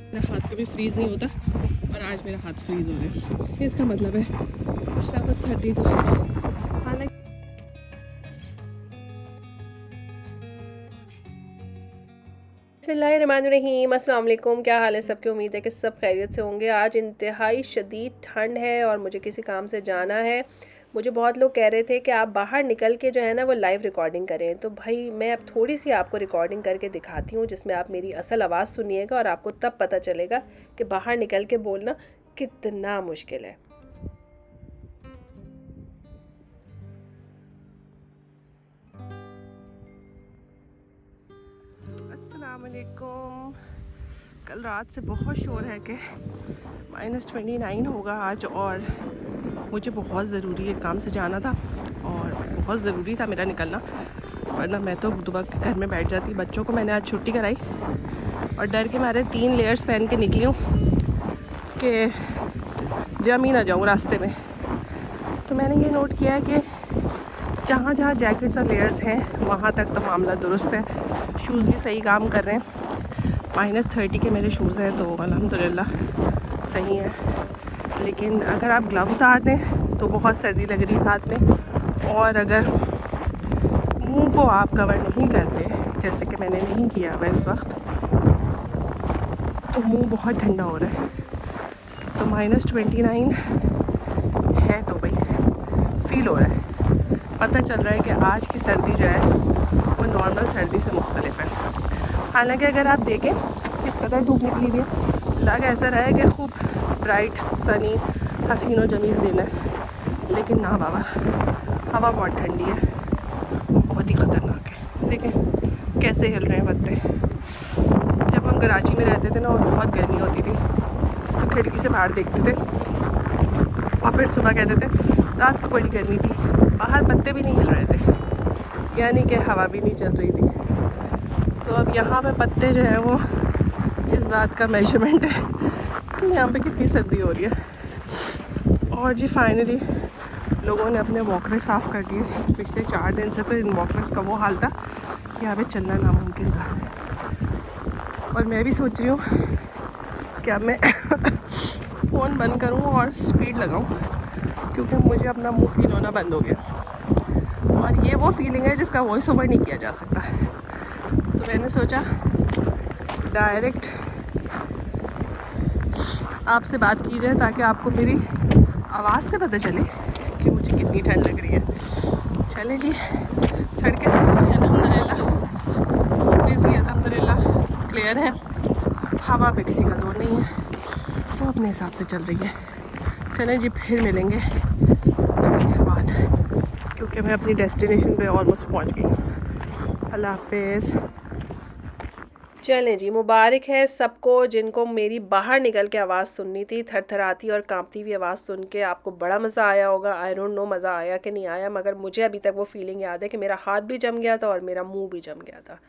मेरा हाथ कभी फ्रीज़ नहीं होता और आज मेरा हाथ फ्रीज़ हो रहा है। इसका मतलब है कुछ ना कुछ सर्दी तो है। हालांकि बिस्मिल्लाहिर्रहमानिर्रहीम, अस्सलाम वालेकुम। क्या हाल है सबकी? उम्मीद है कि सब खैरियत से होंगे। आज इंतहाई शदीद ठंड है और मुझे किसी काम से जाना है। मुझे बहुत लोग कह रहे थे कि आप बाहर निकल के जो है ना वो लाइव रिकॉर्डिंग करें, तो भाई मैं अब थोड़ी सी आपको रिकॉर्डिंग करके दिखाती हूँ जिसमें आप मेरी असल आवाज़ सुनिएगा और आपको तब पता चलेगा कि बाहर निकल के बोलना कितना मुश्किल है। अस्सलाम वालेकुम। कल रात से बहुत शोर है कि -29 होगा आज और मुझे बहुत ज़रूरी एक काम से जाना था और बहुत ज़रूरी था मेरा निकलना, वरना मैं तो दुबक घर में बैठ जाती। बच्चों को मैंने आज छुट्टी कराई और डर के मारे 3 लेयर्स पहन के निकली हूँ कि जम ही ना जाऊँ रास्ते में। तो मैंने ये नोट किया है कि जहाँ जहाँ जैकेट्स और लेयर्स हैं वहाँ तक तो मामला दुरुस्त है, शूज़ भी सही काम कर रहे हैं। -30 के मेरे शूज़ हैं तो अल्हम्दुलिल्लाह सही है, लेकिन अगर आप ग्लव उतार दें तो बहुत सर्दी लग रही है हाथ में, और अगर मुंह को आप कवर नहीं करते जैसे कि मैंने नहीं किया हुआ इस वक्त, तो मुंह बहुत ठंडा हो रहा है। तो -29 है तो भाई फील हो रहा है, पता चल रहा है कि आज की सर्दी जो है वो नॉर्मल सर्दी से मुख्तलिफ है। हालांकि अगर आप देखें इस कदर धूप निकली हुई है, लग ऐसा रहा है कि खूब ब्राइट सनी हसीन और जमील दिन है, लेकिन ना बाबा, हवा बहुत ठंडी है, बहुत ही ख़तरनाक है। देखें कैसे हिल रहे हैं पत्ते। जब हम कराची में रहते थे ना और बहुत गर्मी होती थी तो खिड़की से बाहर देखते थे और फिर सुबह कहते थे रात को बड़ी गर्मी थी, बाहर पत्ते भी नहीं हिल रहे थे, यानी कि हवा भी नहीं चल रही थी। तो अब यहाँ पे पत्ते जो है वो इस बात का मेजरमेंट है कि यहाँ पे कितनी सर्दी हो रही है। और जी फाइनली लोगों ने अपने वॉकवे साफ़ कर दिए। पिछले 4 दिन से तो इन वॉकवेज़ का वो हाल था कि यहाँ पे चलना नामुमकिन था। और मैं भी सोच रही हूँ कि अब मैं फ़ोन बंद करूँ और स्पीड लगाऊँ, क्योंकि मुझे अपना मुंह फील होना बंद हो गया और ये वो फीलिंग है जिसका वॉइस ओवर नहीं किया जा सकता। तो मैंने सोचा डायरेक्ट आपसे बात की जाए ताकि आपको मेरी आवाज़ से पता चले कि मुझे कितनी ठंड लग रही है। चले जी, सड़कें साफ़ हैं अल्हम्दुलिल्लाह, ऑफिस भी अल्हम्दुलिल्लाह क्लियर है, हवा पे किसी का जोर नहीं है, वो अपने हिसाब से चल रही है। चलें जी, फिर मिलेंगे थोड़ी देर बाद, क्योंकि मैं अपनी डेस्टिनेशन पे ऑलमोस्ट पहुंच गई हूँ। अल्लाह हाफिज़। चलें जी, मुबारक है सबको जिनको मेरी बाहर निकल के आवाज़ सुननी थी, थरथराती और कांपती हुई आवाज़ सुन के आपको बड़ा मज़ा आया होगा। आई डोंट नो मज़ा आया कि नहीं आया, मगर मुझे अभी तक वो फीलिंग याद है कि मेरा हाथ भी जम गया था और मेरा मुंह भी जम गया था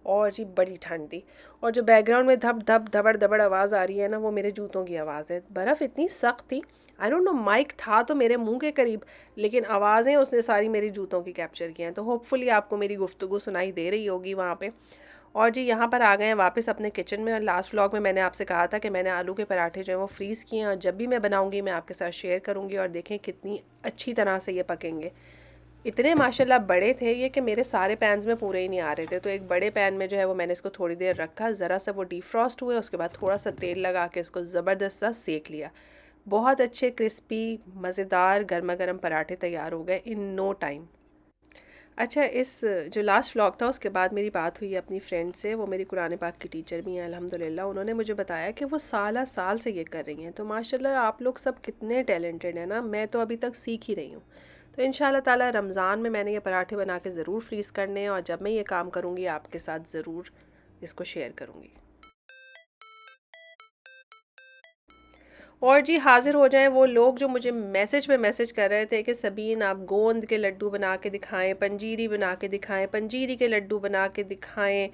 और जी बड़ी ठंड थी। और जो बैकग्राउंड में धप धप धबड़ धबड़ आवाज़ आ रही है ना, वो मेरे जूतों की आवाज़ है। बर्फ़ इतनी सख्त थी, आई डोंट नो, माइक था तो मेरे मुंह के करीब, लेकिन आवाज़ें उसने सारी मेरी जूतों की कैप्चर की हैं। तो होपफुली आपको मेरी गुफ्तगू सुनाई दे रही होगी वहाँ पे। और जी यहाँ पर आ गए हैं वापस अपने किचन में। और लास्ट व्लॉग में मैंने आपसे कहा था कि मैंने आलू के पराठे जो हैं वो फ्रीज़ किए हैं और जब भी मैं बनाऊँगी मैं आपके साथ शेयर करूँगी, और देखें कितनी अच्छी तरह से ये पकेंगे। इतने माशाल्लाह बड़े थे ये कि मेरे सारे पैन्स में पूरे ही नहीं आ रहे थे। तो एक बड़े पैन में जो है वो मैंने इसको थोड़ी देर रखा, ज़रा सा वो डीफ्रॉस्ट हुए, उसके बाद थोड़ा सा तेल लगा के इसको ज़बरदस्त सा सेक लिया। बहुत अच्छे क्रिस्पी मज़ेदार गर्मा गर्म पराठे तैयार हो गए इन नो टाइम। अच्छा, इस जो लास्ट व्लॉग था उसके बाद मेरी बात हुई अपनी फ्रेंड से, वो मेरी कुरान पाक की टीचर भी हैं अल्हम्दुलिल्लाह। उन्होंने मुझे बताया कि वो साल साल से ये कर रही हैं। तो माशाल्लाह आप लोग सब कितने टैलेंटेड हैं ना, मैं तो अभी तक सीख ही रही हूँ। तो इंशाल्लाह ताला रमज़ान में मैंने ये पराठे बना के ज़रूर फ्रीज़ करने हैं और जब मैं ये काम करूँगी आपके साथ ज़रूर इसको शेयर करूँगी। और जी हाज़िर हो जाएं वो लोग जो मुझे मैसेज पे मैसेज कर रहे थे कि सबीन आप गोंद के लड्डू बना के दिखाएं, पंजीरी बना के दिखाएं, पंजीरी के लड्डू बना के दिखाएं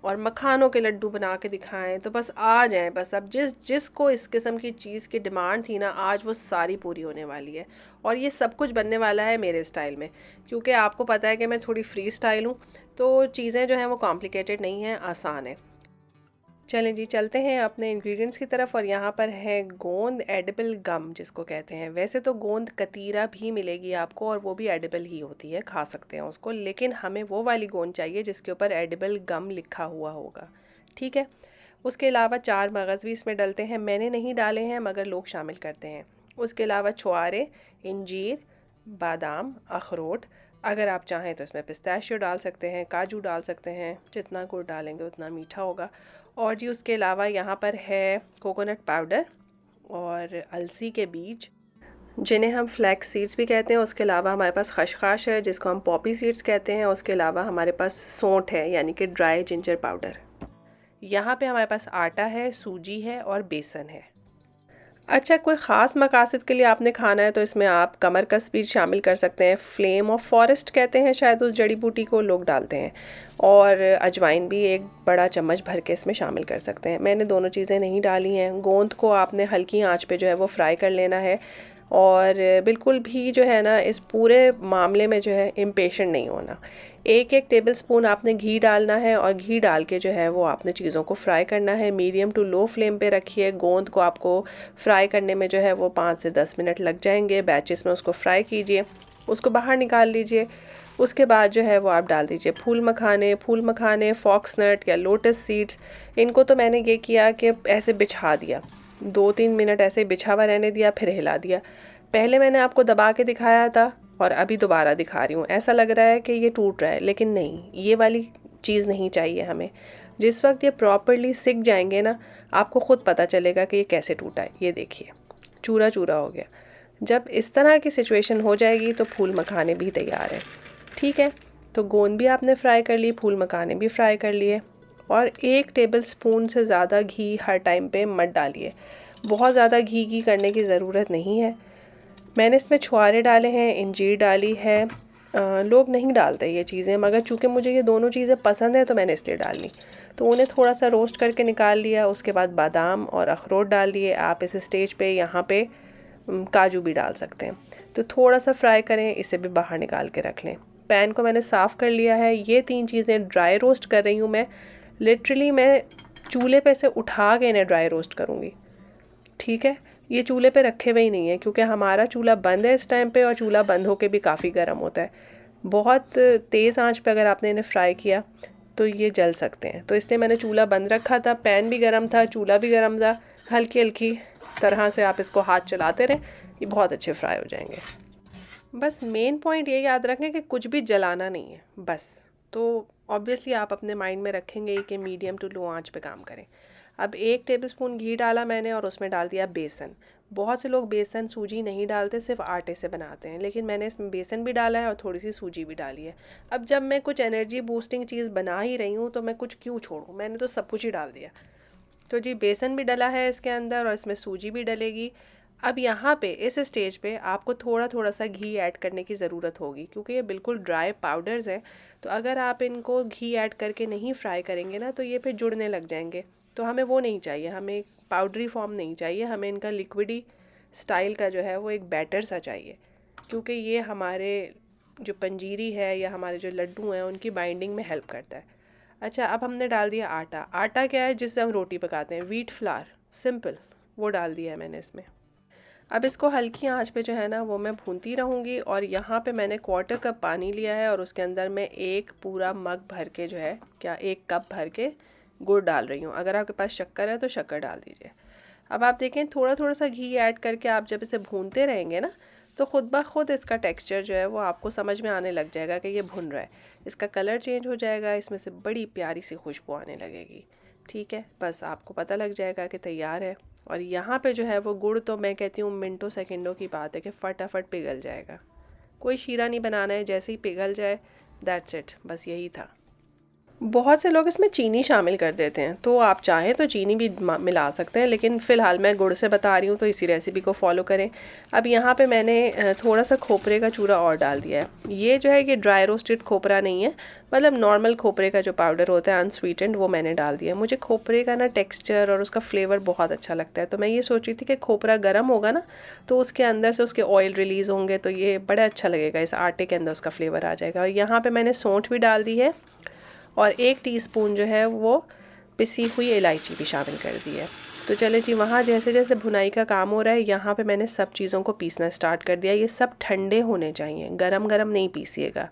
और मखानों के लड्डू बना के दिखाएं। तो बस आ जाएं, बस अब जिसको इस किस्म की चीज़ की डिमांड थी ना, आज वो सारी पूरी होने वाली है। और ये सब कुछ बनने वाला है मेरे स्टाइल में, क्योंकि आपको पता है कि मैं थोड़ी फ्री स्टाइल हूँ, तो चीज़ें जो हैं वो कॉम्प्लिकेटेड नहीं हैं, आसान है। चलें जी, चलते हैं अपने इंग्रेडिएंट्स की तरफ। और यहाँ पर है गोंद एडिबल गम जिसको कहते हैं। वैसे तो गोंद कतीरा भी मिलेगी आपको और वो भी एडिबल ही होती है, खा सकते हैं उसको, लेकिन हमें वो वाली गोंद चाहिए जिसके ऊपर एडिबल गम लिखा हुआ होगा। ठीक है। उसके अलावा 4 मगज़ भी इसमें डलते हैं, मैंने नहीं डाले हैं मगर लोग शामिल करते हैं। उसके अलावा छुआरे, इंजीर, बादाम, अखरोट, अगर आप चाहें तो इसमें पिस्ताशियो डाल सकते हैं, काजू डाल सकते हैं, जितना गुड़ डालेंगे उतना मीठा होगा। और जी उसके अलावा यहाँ पर है कोकोनट पाउडर और अलसी के बीज जिन्हें हम फ्लैक्स सीड्स भी कहते हैं। उसके अलावा हमारे पास खशखाश है जिसको हम पॉपी सीड्स कहते हैं। उसके अलावा हमारे पास सौंठ है यानी कि ड्राई जिंजर पाउडर। यहाँ पे हमारे पास आटा है, सूजी है और बेसन है। अच्छा, कोई ख़ास मकासद के लिए आपने खाना है तो इसमें आप कमरकस भी शामिल कर सकते हैं। फ्लेम ऑफ फॉरेस्ट कहते हैं शायद उस जड़ी बूटी को, लोग डालते हैं। और अजवाइन भी 1 बड़ा चम्मच भर के इसमें शामिल कर सकते हैं। मैंने दोनों चीज़ें नहीं डाली हैं। गोंद को आपने हल्की आंच पे जो है वो फ्राई कर लेना है और बिल्कुल भी जो है ना इस पूरे मामले में जो है इम्पेशेंट नहीं होना। 1-1 टेबल स्पून आपने घी डालना है और घी डाल के जो है वो आपने चीज़ों को फ्राई करना है। मीडियम टू लो फ्लेम पे रखिए। गोंद को आपको फ्राई करने में जो है वो 5 से 10 मिनट लग जाएंगे। बैचेस में उसको फ्राई कीजिए, उसको बाहर निकाल लीजिए। उसके बाद जो है वो आप डाल दीजिए फूल मखाने, फॉक्सनट या लोटस सीड्स। इनको तो मैंने ये किया कि ऐसे बिछा दिया, 2-3 मिनट ऐसे बिछा हुआ रहने दिया, फिर हिला दिया। पहले मैंने आपको दबा के दिखाया था और अभी दोबारा दिखा रही हूँ। ऐसा लग रहा है कि ये टूट रहा है, लेकिन नहीं, ये वाली चीज़ नहीं चाहिए हमें। जिस वक्त ये प्रॉपरली सिक जाएंगे ना, आपको ख़ुद पता चलेगा कि ये कैसे टूटा है। ये देखिए, चूरा चूरा हो गया। जब इस तरह की सिचुएशन हो जाएगी तो फूल मखाने भी तैयार हैं। ठीक है, तो गोंद भी आपने फ्राई कर ली, फूल मखाने भी फ्राई कर लिए। और 1 टेबल स्पून से ज़्यादा घी हर टाइम पे मत डालिए। बहुत ज़्यादा घी करने की ज़रूरत नहीं है। मैंने इसमें छुआरे डाले हैं, इंजीर डाली है। लोग नहीं डालते ये चीज़ें, मगर चूँकि मुझे ये दोनों चीज़ें पसंद है तो मैंने इसलिए डाल ली। तो उन्हें थोड़ा सा रोस्ट करके निकाल लिया। उसके बाद बादाम और अखरोट डाल लिए। आप इस स्टेज पे यहाँ पे काजू भी डाल सकते हैं। तो थोड़ा सा फ्राई करें, इसे भी बाहर निकाल के रख लें। पैन को मैंने साफ़ कर लिया है। ये 3 चीज़ें ड्राई रोस्ट कर रही हूँ मैं। लिटरली मैं चूल्हे पे से उठा के इन्हें ड्राई रोस्ट करूँगी। ठीक है, ये चूल्हे पे रखे हुए ही नहीं है क्योंकि हमारा चूल्हा बंद है इस टाइम पे, और चूल्हा बंद होके भी काफ़ी गर्म होता है। बहुत तेज़ आंच पे अगर आपने इन्हें फ्राई किया तो ये जल सकते हैं। तो इसलिए मैंने चूल्हा बंद रखा था। पैन भी गर्म था, चूल्हा भी गर्म था। हल्की हल्की तरह से आप इसको हाथ चलाते रहें, ये बहुत अच्छे फ्राई हो जाएंगे। बस मेन पॉइंट ये याद रखें कि कुछ भी जलाना नहीं है बस। तो ऑब्वियसली आप अपने माइंड में रखेंगे कि मीडियम टू लो आंच पे काम करें। अब 1 टेबलस्पून घी डाला मैंने और उसमें डाल दिया बेसन। बहुत से लोग बेसन सूजी नहीं डालते, सिर्फ आटे से बनाते हैं, लेकिन मैंने इसमें बेसन भी डाला है और थोड़ी सी सूजी भी डाली है। अब जब मैं कुछ एनर्जी बूस्टिंग चीज़ बना ही रही हूँ तो मैं कुछ क्यों छोड़ूँ, मैंने तो सब कुछ ही डाल दिया। तो जी बेसन भी डला है इसके अंदर और इसमें सूजी भी डलेगी। अब यहाँ पे इस स्टेज पे आपको थोड़ा थोड़ा सा घी ऐड करने की ज़रूरत होगी क्योंकि ये बिल्कुल ड्राई पाउडर्स है। तो अगर आप इनको घी ऐड करके नहीं फ्राई करेंगे ना तो ये फिर जुड़ने लग जाएंगे। तो हमें वो नहीं चाहिए, हमें पाउडरी फॉर्म नहीं चाहिए, हमें इनका लिक्विडी स्टाइल का जो है वो एक बैटर सा चाहिए, क्योंकि ये हमारे जो पंजीरी है या हमारे जो लड्डू हैं उनकी बाइंडिंग में हेल्प करता है। अच्छा, अब हमने डाल दिया आटा। आटा क्या है, जिससे हम रोटी पकाते हैं, व्हीट फ्लावर, सिंपल, वो डाल दिया है मैंने इसमें। अब इसको हल्की आंच पे जो है ना वो मैं भूनती रहूँगी। और यहाँ पे मैंने 1/4 कप पानी लिया है और उसके अंदर मैं 1 पूरा मग भर के जो है, क्या 1 कप भर के गुड़ डाल रही हूँ। अगर आपके पास शक्कर है तो शक्कर डाल दीजिए। अब आप देखें, थोड़ा थोड़ा सा घी ऐड करके आप जब इसे भूनते रहेंगे ना तो ख़ुद ब खुद इसका टेक्सचर जो है वो आपको समझ में आने लग जाएगा कि ये भुन रहा है। इसका कलर चेंज हो जाएगा, इसमें से बड़ी प्यारी सी खुशबू आने लगेगी। ठीक है, बस आपको पता लग जाएगा कि तैयार है। और यहाँ पे जो है वो गुड़ तो मैं कहती हूँ मिनटों सेकंडों की बात है कि फटाफट पिघल जाएगा। कोई शीरा नहीं बनाना है, जैसे ही पिघल जाए दैट्स इट, बस यही था। बहुत से लोग इसमें चीनी शामिल कर देते हैं, तो आप चाहें तो चीनी भी मिला सकते हैं, लेकिन फ़िलहाल मैं गुड़ से बता रही हूँ तो इसी रेसिपी को फॉलो करें। अब यहाँ पे मैंने थोड़ा सा खोपरे का चूरा और डाल दिया है। ये जो है कि ड्राई रोस्टेड खोपरा नहीं है, मतलब नॉर्मल खोपरे का जो पाउडर होता है अनस्वीटेंड, वो मैंने डाल दिया। मुझे खोपरे का ना टेक्स्चर और उसका फ्लेवर बहुत अच्छा लगता है, तो मैं ये सोच रही थी कि खोपरा गर्म होगा ना तो उसके अंदर से उसके ऑयल रिलीज़ होंगे, तो ये बड़ा अच्छा लगेगा, इस आटे के अंदर उसका फ्लेवर आ जाएगा। और यहाँ पर मैंने सौंठ भी डाल दी है और 1 टीस्पून जो है वो पिसी हुई इलायची भी शामिल कर दी है। तो चले जी, वहाँ जैसे जैसे भुनाई का काम हो रहा है, यहाँ पे मैंने सब चीज़ों को पीसना स्टार्ट कर दिया। ये सब ठंडे होने चाहिए, गरम गरम नहीं पीसिएगा।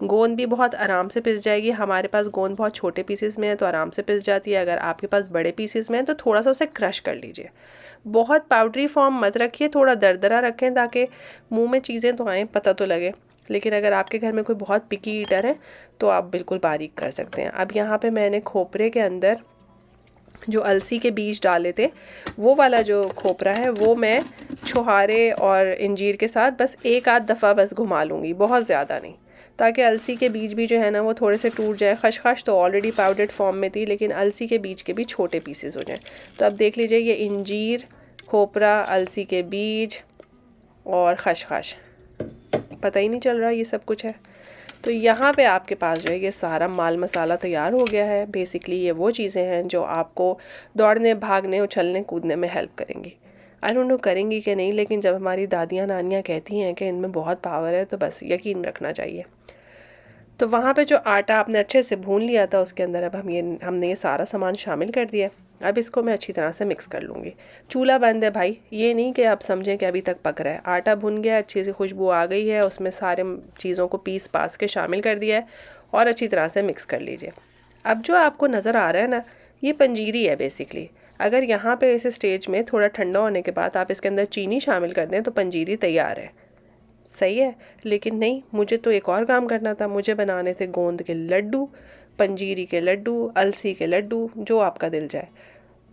गोंद भी बहुत आराम से पिस जाएगी। हमारे पास गोंद बहुत छोटे पीसेस में है तो आराम से पिस जाती है। अगर आपके पास बड़े पीसेस में है तो थोड़ा सा उसे क्रश कर लीजिए। बहुत पाउडरी फॉर्म मत रखिए, थोड़ा दरदरा रखें ताकि मुँह में चीज़ें तो आएँ, पता तो लगे। लेकिन अगर आपके घर में कोई बहुत पिकी ईटर है तो आप बिल्कुल बारीक कर सकते हैं। अब यहाँ पे मैंने खोपरे के अंदर जो अलसी के बीज डाले थे, वो वाला जो खोपरा है वो मैं छुहारे और इंजीर के साथ बस 1 आध दफ़ा बस घुमा लूँगी, बहुत ज़्यादा नहीं, ताकि अलसी के बीज भी जो है ना वो थोड़े से टूट जाए। खसखस तो ऑलरेडी पाउडर्ड फॉर्म में थी, लेकिन अलसी के बीज के भी छोटे पीसेस हो जाएं। तो अब देख लीजिए, ये इंजीर, खोपरा, अलसी के बीज और खसखस, पता ही नहीं चल रहा ये सब कुछ है। तो यहाँ पे आपके पास जो है ये सारा माल मसाला तैयार हो गया है। बेसिकली ये वो चीज़ें हैं जो आपको दौड़ने, भागने, उछलने कूदने में हेल्प करेंगी। आई डोंट नो करेंगी कि नहीं, लेकिन जब हमारी दादियाँ नानियाँ कहती हैं कि इनमें बहुत पावर है तो बस यकीन रखना चाहिए। तो वहाँ पे जो आटा आपने अच्छे से भून लिया था उसके अंदर अब हमने ये सारा सामान शामिल कर दिया। अब इसको मैं अच्छी तरह से मिक्स कर लूँगी। चूल्हा बंद है भाई, ये नहीं कि आप समझें कि अभी तक पक रहा है। आटा भुन गया, अच्छी सी खुशबू आ गई है, उसमें सारे चीज़ों को पीस पास के शामिल कर दिया है और अच्छी तरह से मिक्स कर लीजिए। अब जो आपको नज़र आ रहा है ना, ये पंजीरी है बेसिकली। अगर यहाँ पे इस स्टेज में थोड़ा ठंडा होने के बाद आप इसके अंदर चीनी शामिल कर दें तो पंजीरी तैयार है। सही है, लेकिन नहीं, मुझे तो एक और काम करना था। मुझे बनाने थे गोंद के लड्डू, पंजीरी के लड्डू, अलसी के लड्डू, जो आपका दिल जाए।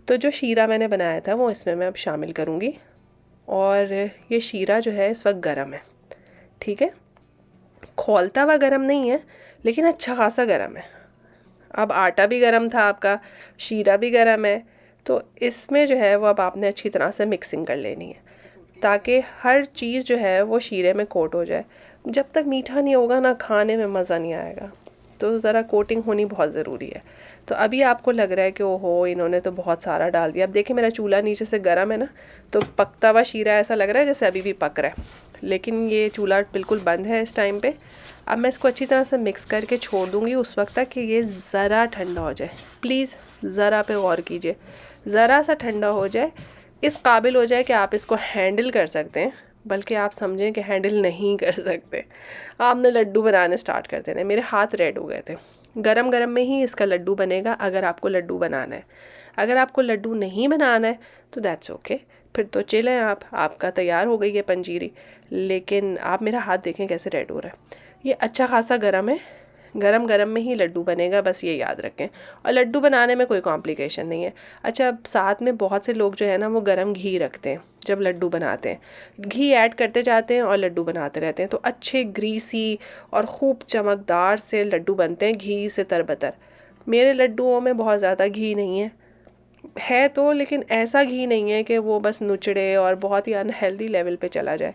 तो जो शीरा मैंने बनाया था वो इसमें मैं अब शामिल करूँगी। और ये शीरा जो है इस वक्त गरम है, ठीक है, खौलता हुआ गरम नहीं है, लेकिन अच्छा खासा गरम है। अब आटा भी गरम था आपका, शीरा भी गरम है, तो इसमें जो है वो अब आपने अच्छी तरह से मिक्सिंग कर लेनी है ताकि हर चीज़ जो है वो शीरे में कोट हो जाए। जब तक मीठा नहीं होगा ना, खाने में मज़ा नहीं आएगा, तो ज़रा कोटिंग होनी बहुत ज़रूरी है। तो अभी आपको लग रहा है कि ओहो इन्होंने तो बहुत सारा डाल दिया। अब देखिए मेरा चूल्हा नीचे से गर्म है ना, तो पकता हुआ शीरा ऐसा लग रहा है जैसे अभी भी पक रहा है, लेकिन ये चूल्हा बिल्कुल बंद है इस टाइम पे। अब मैं इसको अच्छी तरह से मिक्स करके छोड़ दूँगी उस वक्त तक कि ये ज़रा ठंडा हो जाए। प्लीज़ ज़रा पे गौर कीजिए, ज़रा सा ठंडा हो जाए, इस काबिल हो जाए कि आप इसको हैंडल कर सकते हैं, बल्कि आप समझें कि हैंडल नहीं कर सकते। आपने लड्डू बनाने स्टार्ट कर देने। मेरे हाथ रेड हो गए थे। गरम गरम में ही इसका लड्डू बनेगा अगर आपको लड्डू बनाना है। अगर आपको लड्डू नहीं बनाना है तो दैट्स ओके, फिर तो चलें आप, आपका तैयार हो गई है पंजीरी। लेकिन आप मेरा हाथ देखें कैसे रेड हो रहा है। ये अच्छा खासा गरम है, गरम गरम में ही लड्डू बनेगा, बस ये याद रखें। और लड्डू बनाने में कोई कॉम्प्लिकेशन नहीं है। अच्छा, अब साथ में बहुत से लोग जो है ना वो गरम घी रखते हैं जब लड्डू बनाते हैं, घी ऐड करते जाते हैं और लड्डू बनाते रहते हैं, तो अच्छे ग्रीसी और खूब चमकदार से लड्डू बनते हैं घी से तरबतर। मेरे लड्डुओं में बहुत ज़्यादा घी नहीं है तो, लेकिन ऐसा घी नहीं है कि वो बस नुचड़े और बहुत ही अनहेल्दी लेवल पे चला जाए।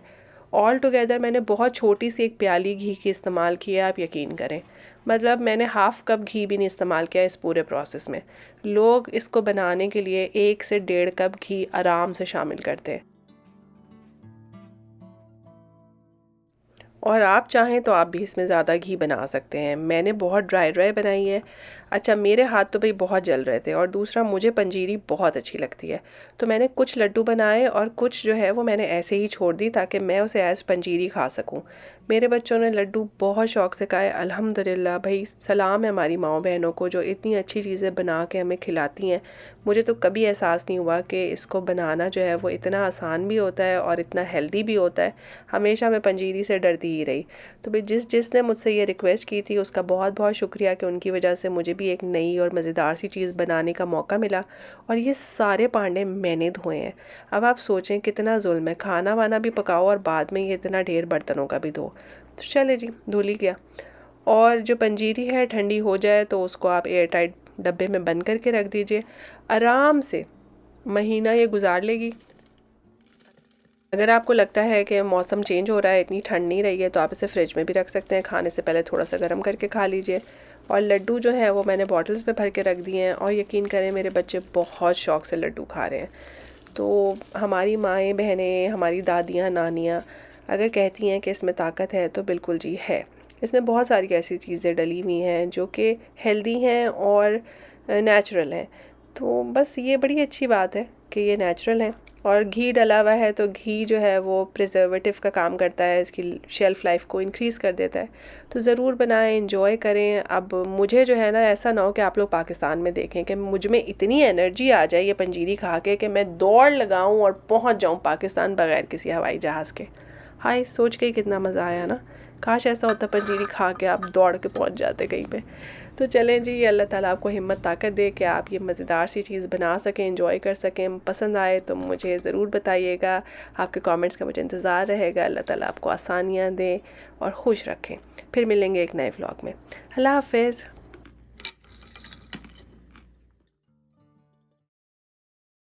ऑल टुगेदर मैंने बहुत छोटी सी एक प्याली घी की इस्तेमाल किया, आप यकीन करें। मतलब मैंने हाफ़ कप घी भी नहीं इस्तेमाल किया इस पूरे प्रोसेस में। लोग इसको बनाने के लिए 1 से 1.5 कप घी आराम से शामिल करते हैं। और आप चाहें तो आप भी इसमें ज़्यादा घी बना सकते हैं। मैंने बहुत ड्राई ड्राई बनाई है। अच्छा, मेरे हाथ तो भाई बहुत जल रहे थे, और दूसरा मुझे पंजीरी बहुत अच्छी लगती है, तो मैंने कुछ लड्डू बनाए और कुछ जो है वो मैंने ऐसे ही छोड़ दी ताकि मैं उसे एज़ पंजीरी खा सकूं। मेरे बच्चों ने लड्डू बहुत शौक़ से खाए। अल्हम्दुलिल्लाह भाई, सलाम है हमारी माँ बहनों को जो इतनी अच्छी चीज़ें बना के हमें खिलाती हैं। मुझे तो कभी एहसास नहीं हुआ कि इसको बनाना जो है वो इतना आसान भी होता है और इतना हेल्दी भी होता है। हमेशा मैं पंजीरी से डरती ही रही। तो भाई जिसने मुझसे ये रिक्वेस्ट की थी उसका बहुत बहुत शुक्रिया कि उनकी वजह से मुझे भी एक नई और मज़ेदार सी चीज़ बनाने का मौका मिला। और ये सारे पांडे मैंने धोए हैं। अब आप सोचें कितना जुल्म है, खाना वाना भी पकाओ और बाद में ये इतना ढेर बर्तनों का भी धो। तो चले जी, धुल ही गया। और जो पंजीरी है ठंडी हो जाए तो उसको आप एयर टाइट डब्बे में बंद करके रख दीजिए। आराम से महीना ये गुजार लेगी। अगर आपको लगता है कि मौसम चेंज हो रहा है, इतनी ठंड नहीं रही है, तो आप इसे फ्रिज में भी रख सकते हैं। खाने से पहले थोड़ा सा गर्म करके खा लीजिए। और लड्डू जो है वो मैंने बॉटल्स में भर के रख दिए हैं और यकीन करें मेरे बच्चे बहुत शौक़ से लड्डू खा रहे हैं। तो हमारी माएँ बहनें, हमारी दादियाँ नानियाँ अगर कहती हैं कि इसमें ताकत है तो बिल्कुल जी है। इसमें बहुत सारी ऐसी चीज़ें डली हुई हैं जो कि हेल्दी हैं और नेचुरल हैं। तो बस ये बड़ी अच्छी बात है कि ये नेचुरल हैं। और घी डला हुआ है तो घी जो है वो प्रिजर्वेटिव का काम करता है, इसकी शेल्फ़ लाइफ को इंक्रीज़ कर देता है। तो ज़रूर बनाएं, एंजॉय करें। अब मुझे जो है ना, ऐसा ना हो कि आप लोग पाकिस्तान में देखें कि मुझ में इतनी एनर्जी आ जाए ये पंजीरी खा के कि मैं दौड़ लगाऊं और पहुंच जाऊं पाकिस्तान बगैर किसी हवाई जहाज़ के। हाय, सोच के ही कितना मज़ा आया ना। काश ऐसा होता पंजीरी खा के आप दौड़ के पहुंच जाते कहीं पे। तो चलें जी, अल्लाह ताला आपको हिम्मत ताकत दे कि आप ये मज़ेदार सी चीज़ बना सकें, एंजॉय कर सकें। पसंद आए तो मुझे ज़रूर बताइएगा, आपके कमेंट्स का मुझे इंतज़ार रहेगा। अल्लाह ताला आपको आसानियाँ दे और खुश रखें। फिर मिलेंगे एक नए व्लॉग में। अल्लाह हाफ़िज़।